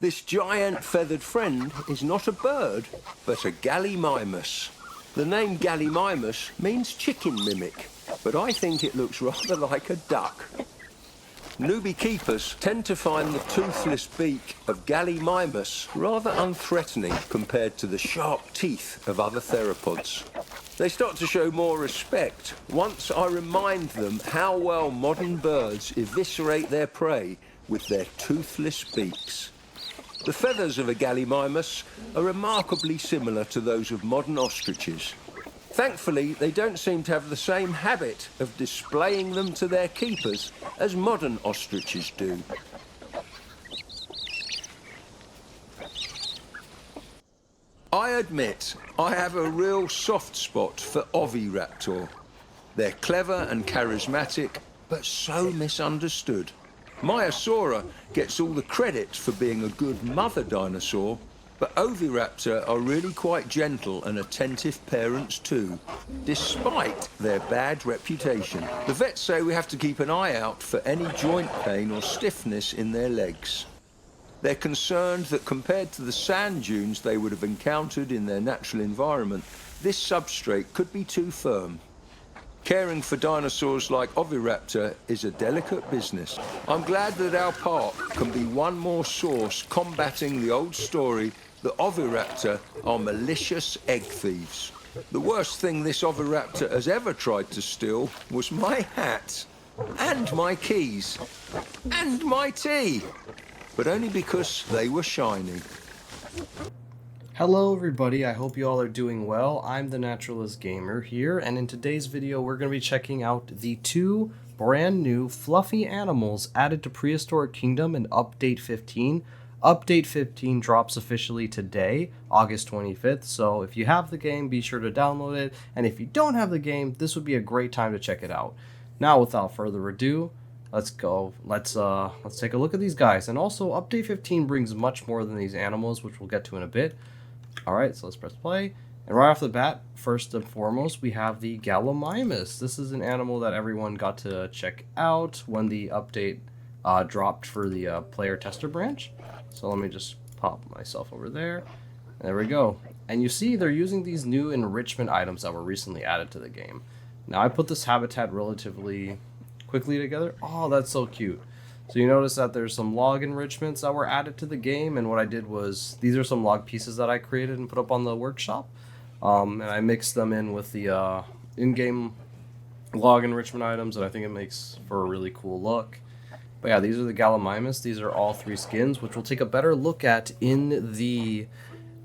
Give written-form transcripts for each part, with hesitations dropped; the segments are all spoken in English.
This giant feathered friend is not a bird, but a Gallimimus. The name Gallimimus means chicken mimic, but I think it looks rather like a duck. Newbie keepers tend to find the toothless beak of Gallimimus rather unthreatening compared to the sharp teeth of other theropods. They start to show more respect once I remind them how well modern birds eviscerate their prey with their toothless beaks. The feathers of a Gallimimus are remarkably similar to those of modern ostriches. Thankfully, they don't seem to have the same habit of displaying them to their keepers as modern ostriches do. I admit I have a real soft spot for Oviraptor. They're clever and charismatic, but so misunderstood. Maiasaura gets all the credit for being a good mother dinosaur, but Oviraptor are really quite gentle and attentive parents too, despite their bad reputation. The vets say we have to keep an eye out for any joint pain or stiffness in their legs. They're concerned that compared to the sand dunes they would have encountered in their natural environment, this substrate could be too firm. Caring for dinosaurs like Oviraptor is a delicate business. I'm glad that our park can be one more source combating the old story that Oviraptor are malicious egg thieves. The worst thing this Oviraptor has ever tried to steal was my hat, and my keys, and my tea, but only because they were shiny. Hello everybody, I hope you all are doing well. I'm the Naturalist Gamer here, and in today's video we're going to be checking out the two brand new fluffy animals added to Prehistoric Kingdom in Update 15. Update 15 drops officially today, August 25th, so if you have the game, be sure to download it, and if you don't have the game, this would be a great time to check it out. Now, without further ado, let's go. Let's take a look at these guys. And also, Update 15 brings much more than these animals, which we'll get to in a bit. Alright, so let's press play. And right off the bat, first and foremost, we have the Gallimimus. This is an animal that everyone got to check out when the update dropped for the player tester branch. So let me just pop myself over there. There we go. And you see they're using these new enrichment items that were recently added to the game. Now I put this habitat relatively quickly together. Oh, that's so cute. So you notice that there's some log enrichments that were added to the game, and what I did was, these are some log pieces that I created and put up on the workshop, and I mixed them in with the in-game log enrichment items, and I think it makes for a really cool look. But yeah, these are the Gallimimus. These are all three skins, which we'll take a better look at in the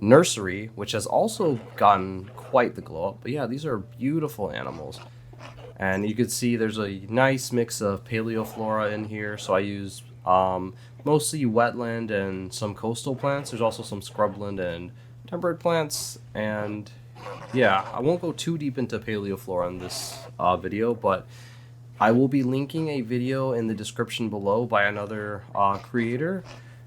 nursery, which has also gotten quite the glow up. But yeah, these are beautiful animals. And you can see there's a nice mix of paleoflora in here. So I use mostly wetland and some coastal plants. There's also some scrubland and temperate plants. And yeah, I won't go too deep into paleoflora in this video, but I will be linking a video in the description below by another creator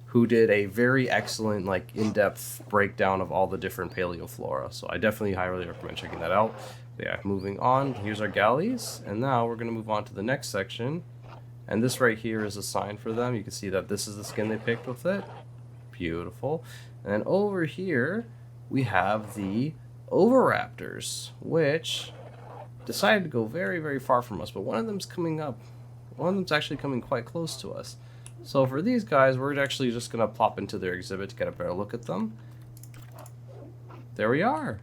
who did a very excellent, like, in-depth breakdown of all the different paleoflora. So I definitely highly recommend checking that out. Yeah, moving on, here's our galleys, and now we're going to move on to the next section, and this right here is a sign for them. You can see that this is the skin they picked with it. Beautiful. And then over here we have the Oviraptors, which decided to go very, very far from us, but one of them's coming up. One of them's actually coming quite close to us. So for these guys, we're actually just going to plop into their exhibit to get a better look at them. There we are.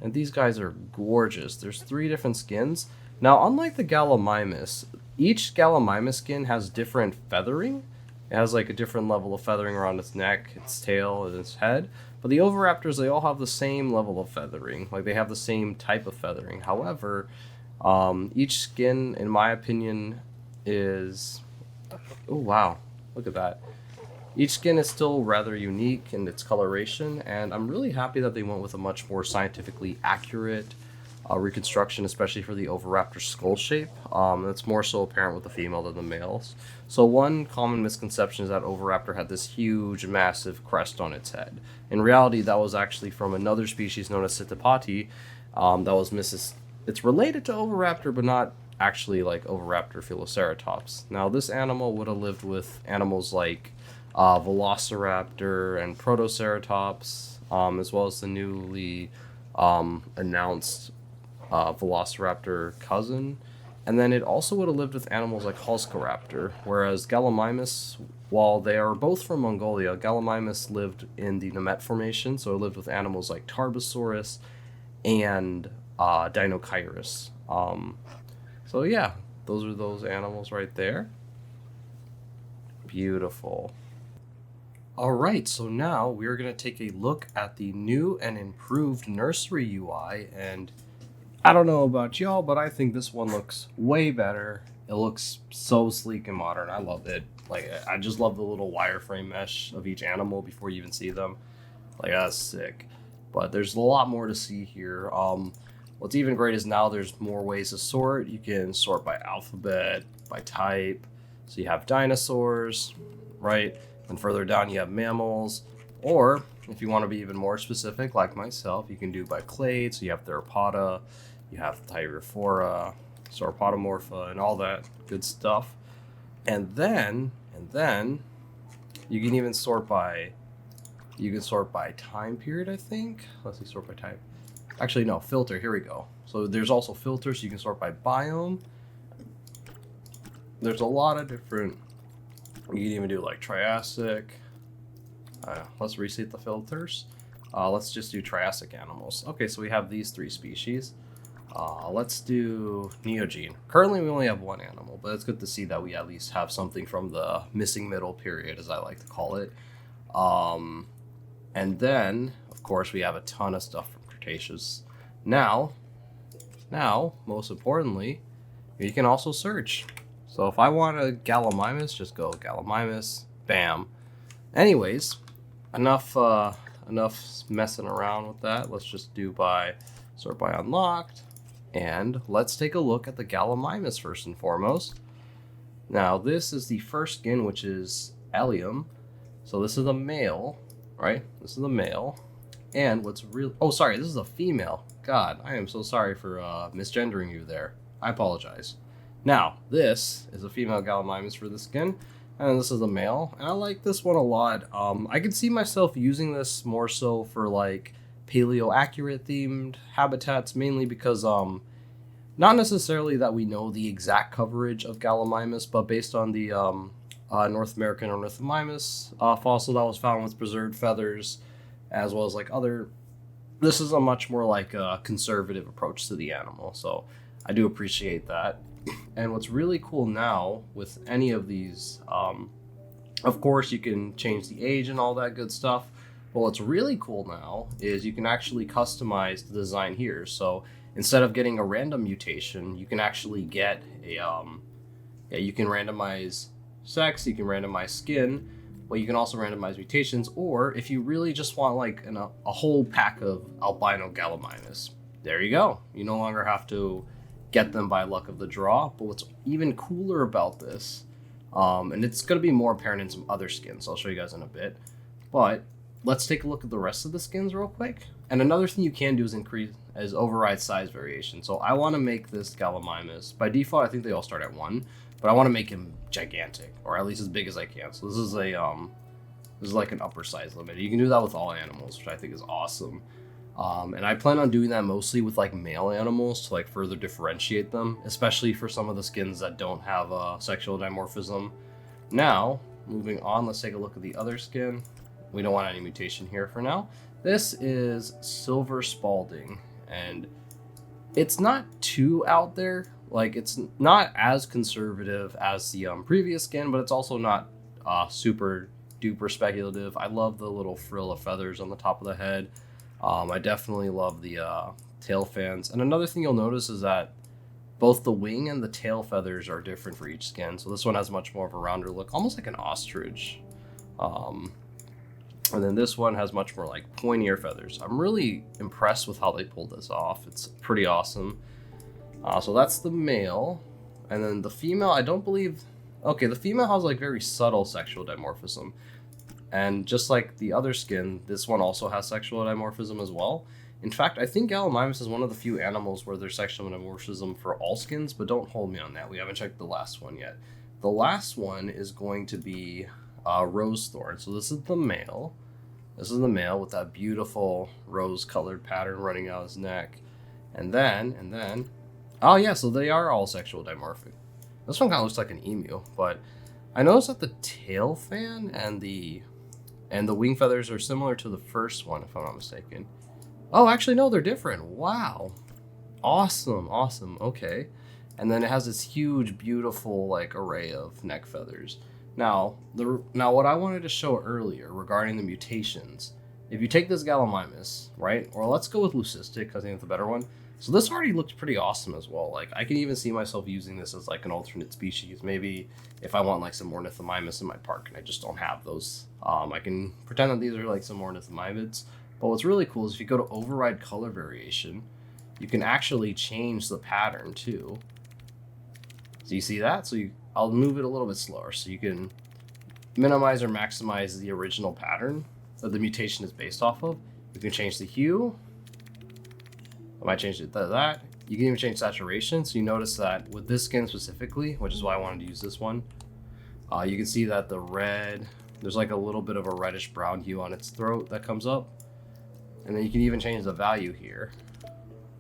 And these guys are gorgeous. There's three different skins. Now, unlike the Gallimimus, each Gallimimus skin has different feathering. It has like a different level of feathering around its neck, its tail, and its head. But the Oviraptors, they all have the same level of feathering. Like, they have the same type of feathering. However, each skin, in my opinion, is... Oh, wow. Look at that. Each skin is still rather unique in its coloration, and I'm really happy that they went with a much more scientifically accurate reconstruction, especially for the Oviraptor skull shape. That's more so apparent with the female than the males. So one common misconception is that Oviraptor had this huge, massive crest on its head. In reality, that was actually from another species known as Sittipati. That was It's related to Oviraptor, but not actually like Oviraptor Philoceratops. Now, this animal would have lived with animals like Velociraptor and Protoceratops, as well as the newly announced Velociraptor cousin. And then it also would have lived with animals like Hulscaraptor, whereas Gallimimus, while they are both from Mongolia, Gallimimus lived in the Nemet Formation, so it lived with animals like Tarbosaurus and Deinocheirus. So yeah, those are those animals right there. Beautiful. All right, so now we're going to take a look at the new and improved Nursery UI, and I don't know about y'all, but I think this one looks way better. It looks so sleek and modern. I love it. Like, I just love the little wireframe mesh of each animal before you even see them. Like, that's sick. But there's a lot more to see here. What's even great is now there's more ways to sort. You can sort by alphabet, by type. So you have dinosaurs, right? And further down you have mammals. Or if you want to be even more specific, like myself, you can do by clade. So you have Theropoda, you have Thyrophora, Sauropodomorpha, and all that good stuff. And then you can even sort by time period, I think. Let's see, sort by type. Actually, no, filter. Here we go. So there's also filters. So you can sort by biome. There's a lot of different. You can even do like Triassic. Let's reset the filters. Let's just do Triassic animals. Okay, so we have these 3 species. Let's do Neogene. Currently, we only have 1 animal, but it's good to see that we at least have something from the missing middle period, as I like to call it. And then, of course, we have a ton of stuff from Cretaceous. Now, most importantly, you can also search. So if I want a Gallimimus, just go Gallimimus, bam. Anyways, enough messing around with that. Let's just do sort by unlocked. And let's take a look at the Gallimimus first and foremost. Now, this is the first skin, which is Allium. So this is a male, right? This is a male. And what's real... Oh, sorry, this is a female. God, I am so sorry for misgendering you there. I apologize. Now, this is a female Gallimimus for the skin. And this is a male. And I like this one a lot. I could see myself using this more so for, like, paleo-accurate themed habitats, mainly because not necessarily that we know the exact coverage of Gallimimus, but based on the North American Ornithomimus fossil that was found with preserved feathers, as well as like other, this is a much more like a conservative approach to the animal, so I do appreciate that. And what's really cool now with any of these, of course you can change the age and all that good stuff. But what's really cool now is you can actually customize the design here. So instead of getting a random mutation, you can actually get a, you can randomize sex, you can randomize skin, but you can also randomize mutations. Or if you really just want like a whole pack of albino Gallimimus, there you go. You no longer have to get them by luck of the draw. But what's even cooler about this, and it's going to be more apparent in some other skins, I'll show you guys in a bit, but let's take a look at the rest of the skins real quick. And another thing you can do is override size variation. So I want to make this Gallimimus. By default, I think they all start at 1, but I want to make him gigantic, or at least as big as I can. So this is like an upper size limit. You can do that with all animals, which I think is awesome. And I plan on doing that mostly with like male animals to like further differentiate them, especially for some of the skins that don't have sexual dimorphism. Now, moving on, let's take a look at the other skin. We don't want any mutation here for now. This is Silver Spalding, and it's not too out there. Like, it's not as conservative as the previous skin, but it's also not super duper speculative. I love the little frill of feathers on the top of the head. I definitely love the tail fans. And another thing you'll notice is that both the wing and the tail feathers are different for each skin. So this one has much more of a rounder look, almost like an ostrich. And then this one has much more like pointier feathers. I'm really impressed with how they pulled this off. It's pretty awesome. So that's the male. And then the female, I don't believe... Okay, the female has like very subtle sexual dimorphism. And just like the other skin, this one also has sexual dimorphism as well. In fact, I think Gallimimus is one of the few animals where there's sexual dimorphism for all skins, but don't hold me on that. We haven't checked the last one yet. The last one is going to be... rose thorn. So this is the male. This is the male with that beautiful rose-colored pattern running out his neck. And then, oh yeah, so they are all sexual dimorphic. This one kind of looks like an emu, but I noticed that the tail fan and the wing feathers are similar to the first one, if I'm not mistaken. Oh, actually, no, they're different. Wow. Awesome, awesome. Okay. And then it has this huge, beautiful, like, array of neck feathers. Now, what I wanted to show earlier regarding the mutations, if you take this Gallimimus, right, or let's go with Leucistic, because I think it's the better one. So this already looks pretty awesome as well. Like, I can even see myself using this as, like, an alternate species. Maybe if I want, like, some Ornithomimus in my park, and I just don't have those. I can pretend that these are, like, some Ornithomimids. But what's really cool is if you go to override color variation, you can actually change the pattern, too. So you see that? So I'll move it a little bit slower so you can minimize or maximize the original pattern that the mutation is based off of. You can change the hue. I might change it to that. You can even change saturation. So you notice that with this skin specifically, which is why I wanted to use this one, you can see that the red, there's like a little bit of a reddish brown hue on its throat that comes up. And then you can even change the value here,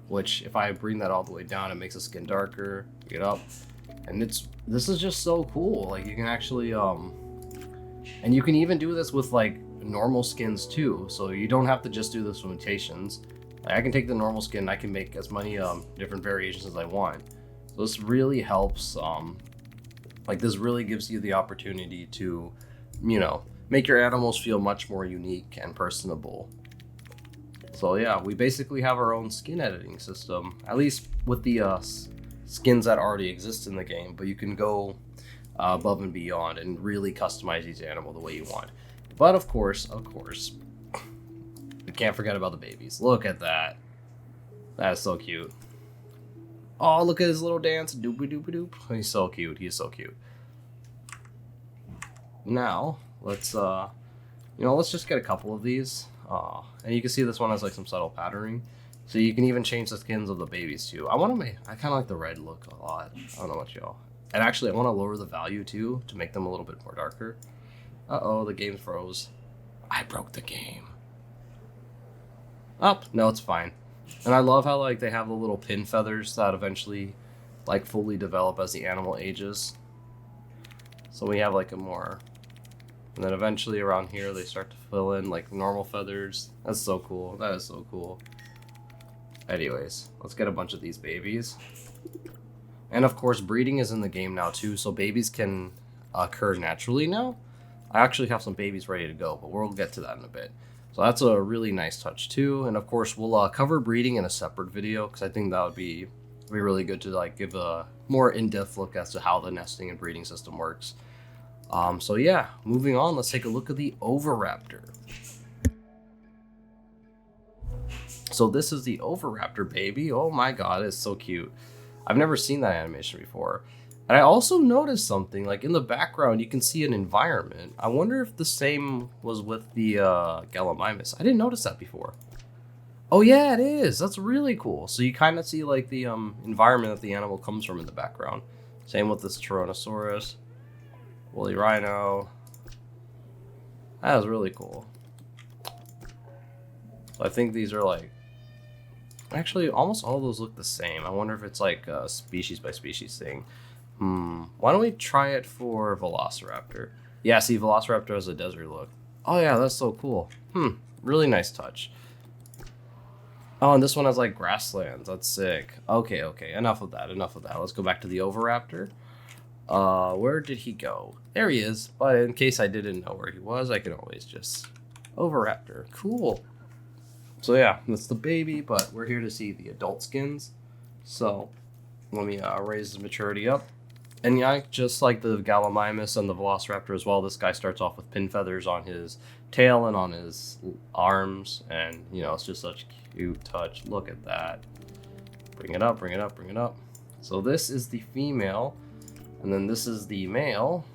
which if I bring that all the way down, it makes the skin darker, get up. And this is just so cool. Like you can actually, and you can even do this with like normal skins too. So you don't have to just do this with mutations. Like, I can take the normal skin, I can make as many different variations as I want. So this really helps, like this really gives you the opportunity to, you know, make your animals feel much more unique and personable. So yeah, we basically have our own skin editing system, at least with the skins that already exist in the game, but you can go above and beyond and really customize each animal the way you want. But of course, we can't forget about the babies. Look at that. That's so cute. Oh, look at his little dance. Doopy doopy doop. He's so cute. He's so cute. Now, let's just get a couple of these. And you can see this one has like some subtle patterning. So you can even change the skins of the babies too. I kind of like the red look a lot. I don't know about y'all. And actually, I want to lower the value too to make them a little bit more darker. Uh-oh, the game froze. I broke the game. Oh, no, it's fine. And I love how like they have the little pin feathers that eventually like fully develop as the animal ages. So we have like a more, and then eventually around here they start to fill in like normal feathers. That's so cool. That is so cool. Anyways, let's get a bunch of these babies. And of course, breeding is in the game now too, so babies can occur naturally now. I actually have some babies ready to go, but we'll get to that in a bit. So that's a really nice touch too. And of course, we'll cover breeding in a separate video because I think that would be really good to like give a more in-depth look as to how the nesting and breeding system works. So yeah, moving on, let's take a look at the Oviraptor. So this is the Oviraptor baby. Oh my god, it's so cute. I've never seen that animation before. And I also noticed something, like in the background, you can see an environment. I wonder if the same was with the Gallimimus. I didn't notice that before. Oh yeah, it is. That's really cool. So you kind of see like the environment that the animal comes from in the background. Same with this Tyrannosaurus, woolly rhino. That was really cool. So I think these are like, actually almost all of those look the same. I wonder if it's like a species by species thing. Why don't we try it for Velociraptor? Yeah, see, Velociraptor has a desert look. Oh yeah, that's so cool. Really nice touch. Oh, and this one has like grasslands. That's sick. Okay, enough of that. Let's go back to the Oviraptor. Where did he go? There he is. But in case I didn't know where he was, I can always just Oviraptor. Cool. So yeah, that's the baby, but we're here to see the adult skins. So let me raise his maturity up. And yeah, just like the Gallimimus and the Velociraptor as well, this guy starts off with pin feathers on his tail and on his arms. And, you know, it's just such a cute touch. Look at that. Bring it up. So this is the female. And then this is the male.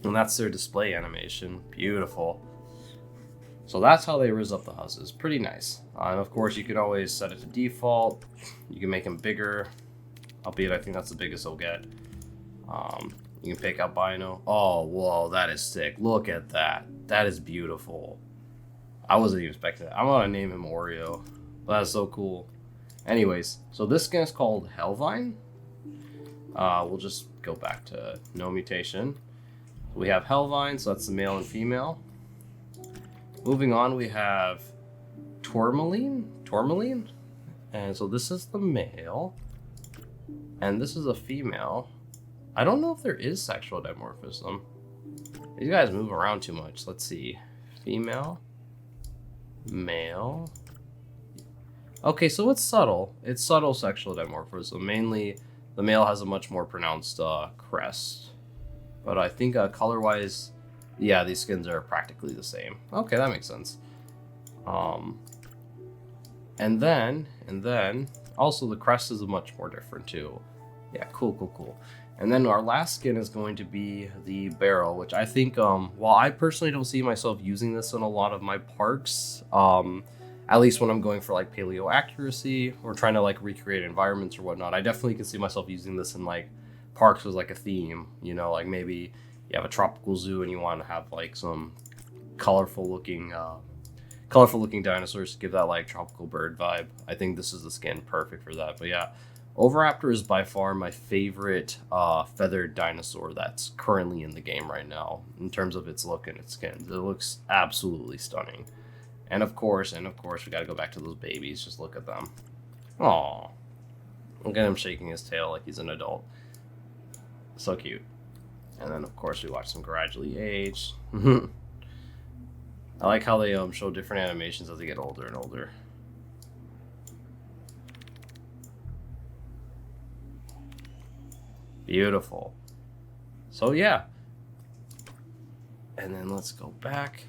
And that's their display animation. Beautiful. So that's how they riz up the houses. Pretty nice. And of course, you can always set it to default. You can make them bigger. Albeit, I think that's the biggest they'll get. You can pick up Bino. Oh, whoa, that is sick. Look at that. That is beautiful. I wasn't even expecting that. I'm gonna name him Oreo. That's so cool. Anyways, so this skin is called Hellvine. We'll just go back to no mutation. We have Hellvine, so that's the male and female. Moving on, we have Tourmaline. And so this is the male. And this is a female. I don't know if there is sexual dimorphism. These guys move around too much. Let's see. Female. Male. Okay, so it's subtle. It's subtle sexual dimorphism. Mainly, the male has a much more pronounced crest. But I think color-wise, yeah, these skins are practically the same. Okay, that makes sense. And then, also the crest is much more different too. Yeah, cool. And then our last skin is going to be the barrel, which I think, while I personally don't see myself using this in a lot of my parks, at least when I'm going for like paleo accuracy or trying to like recreate environments or whatnot, I definitely can see myself using this in like parks as like a theme, you know, like maybe you have a tropical zoo and you want to have like some colorful looking dinosaurs to give that like tropical bird vibe. I think this is the skin perfect for that. But yeah, Oviraptor is by far my favorite feathered dinosaur that's currently in the game right now in terms of its look and its skin. It looks absolutely stunning. And of course, we gotta go back to those babies. Just look at them. Aww. Look at him shaking his tail like he's an adult. So cute. And then of course we watch them gradually age. I like how they show different animations as they get older and older. Beautiful. So yeah. And then let's go back.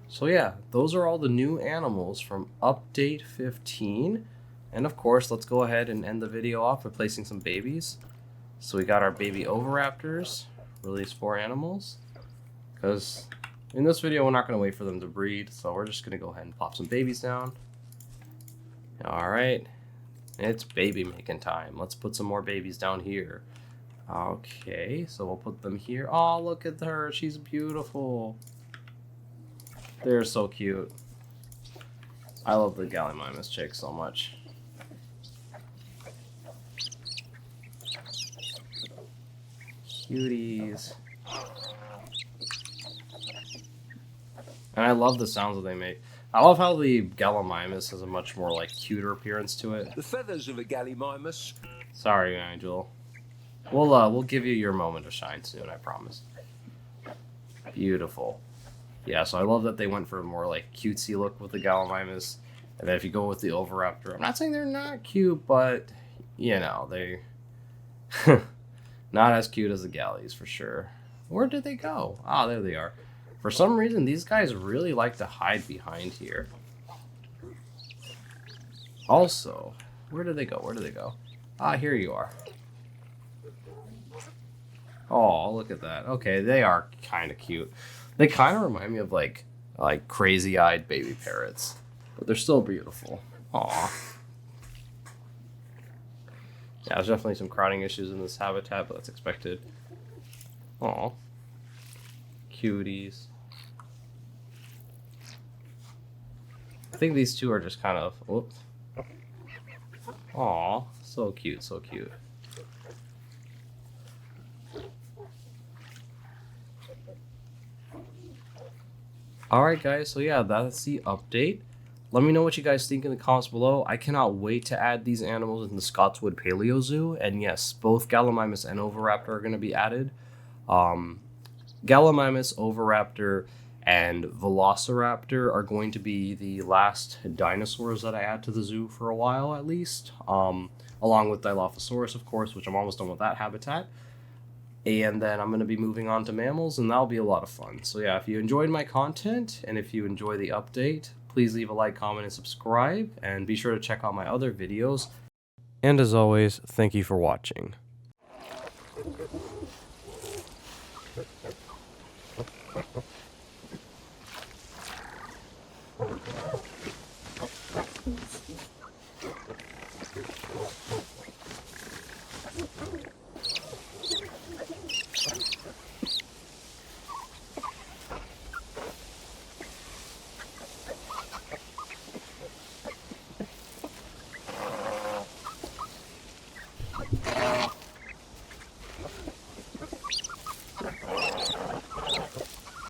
So yeah, those are all the new animals from update 15. And of course, let's go ahead and end the video off by placing some babies. So we got our baby Oviraptors, release 4 animals. Because in this video, we're not going to wait for them to breed. So we're just going to go ahead and pop some babies down. All right, it's baby making time. Let's put some more babies down here. Okay, so we'll put them here. Oh, look at her. She's beautiful. They're so cute. I love the Gallimimus chick so much. Cuties. And I love the sounds that they make. I love how the Gallimimus has a much more like cuter appearance to it. The feathers of a Gallimimus. Sorry, Nigel. We'll give you your moment of shine soon, I promise. Beautiful. Yeah, so I love that they went for a more like cutesy look with the Gallimimus. And then if you go with the Oviraptor, I'm not saying they're not cute, but you know, they not as cute as the Gallies for sure. Where did they go? Ah, there they are. For some reason, these guys really like to hide behind here. Also, where did they go? Where did they go? Ah, here you are. Oh, look at that. Okay, they are kind of cute. They kind of remind me of like crazy-eyed baby parrots, but they're still beautiful. Aw. Yeah, there's definitely some crowding issues in this habitat, but that's expected. Aw. Cuties. I think these two are just kind of, whoops. Aw, so cute, so cute. Alright guys, so yeah, that's the update. Let me know what you guys think in the comments below. I cannot wait to add these animals in the Scotswood Paleo Zoo. And yes, both Gallimimus and Oviraptor are going to be added. Gallimimus, Oviraptor, and Velociraptor are going to be the last dinosaurs that I add to the zoo for a while at least. Along with Dilophosaurus, of course, which I'm almost done with that habitat. And then I'm going to be moving on to mammals, and that'll be a lot of fun. So yeah, if you enjoyed my content, and if you enjoy the update, please leave a like, comment, and subscribe, and be sure to check out my other videos. And as always, thank you for watching.